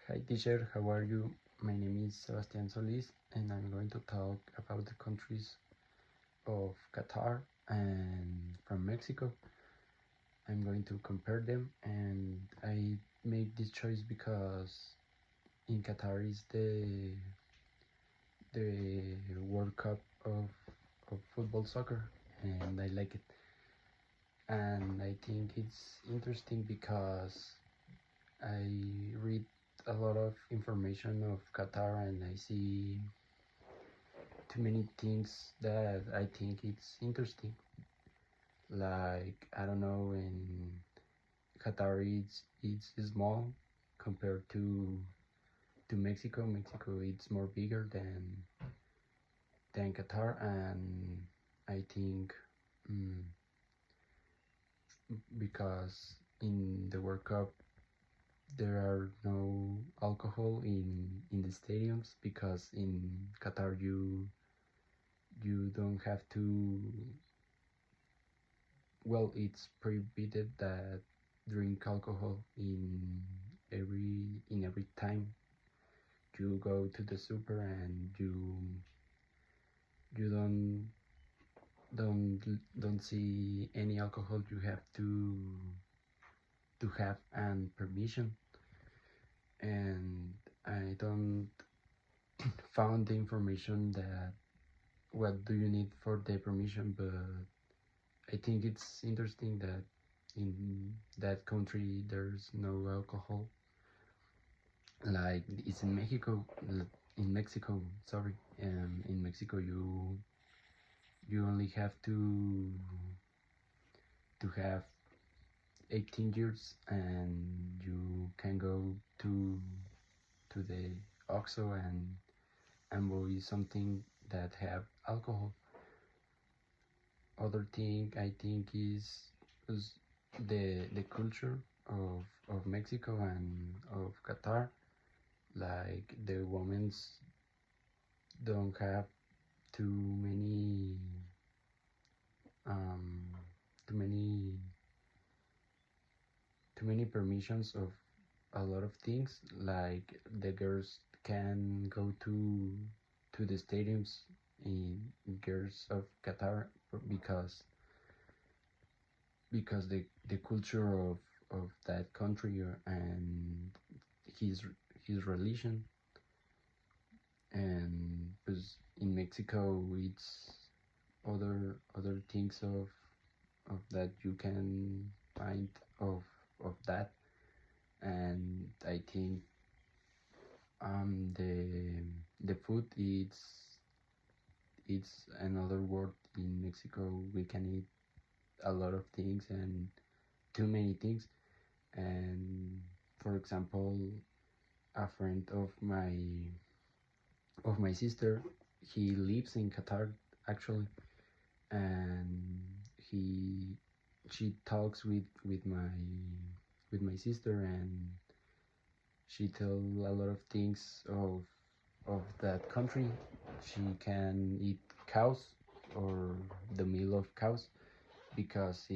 Hi teacher, how are you? My name is Sebastián Solis and I'm going to talk about the countries of Qatar and from Mexico. I'm going to compare them, and I made this choice because in Qatar is the World Cup of football soccer, and I like it. And I think it's interesting because I read a lot of information of Qatar and I see too many things that I think it's interesting. Like, I don't know, in Qatar it's small compared to Mexico. Mexico it's more bigger than Qatar, and I think mm, because in the World Cup there are no alcohol in the stadiums, because in Qatar you don't have to, well, it's prohibited that drink alcohol in every time you go to the super, and you don't see any alcohol. You have to have an permission, and I don't found the information that what do you need for the permission, but I think it's interesting that in that country there's no alcohol, like it's in Mexico. In Mexico, sorry, in Mexico you only have to have 18 years, and you can go to the OXXO and buy something that have alcohol. Other thing I think is the culture of Mexico and of Qatar. Like, the women's don't have too many um, too many too many permissions of a lot of things. Like, the girls can go to the stadiums in girls of Qatar, because the culture of that country, and his his religion. And pues, in Mexico it's other things of that you can find of that. And I think the food, it's another word. In Mexico we can eat a lot of things and too many things. And for example, a friend of my sister, he lives in Qatar actually, and he she talks with my sister, and she tells a lot of things of that country. She can eat cows, or the meal of cows, because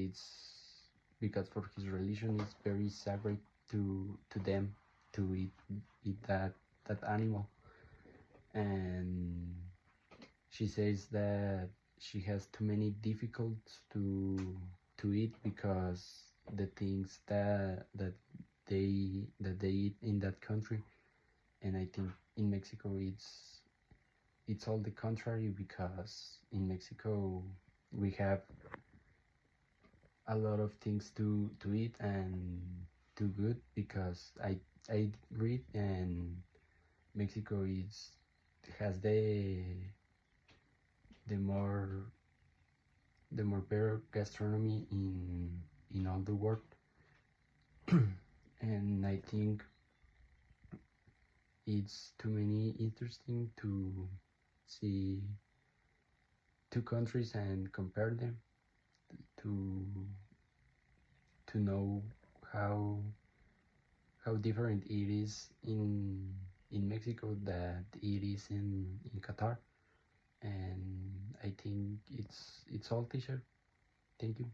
for his religion it's very sacred to them to eat that animal. And she says that she has too many difficulties to eat, because the things that they eat in that country. And I think in Mexico it's all the contrary, because in Mexico we have a lot of things to eat and too good, because I read, and Mexico has the more the more better gastronomy in all the world. And I think it's too many interesting to see two countries and compare them, to know how how different it is in Mexico that it is in Qatar. And I think it's all, teacher. Thank you.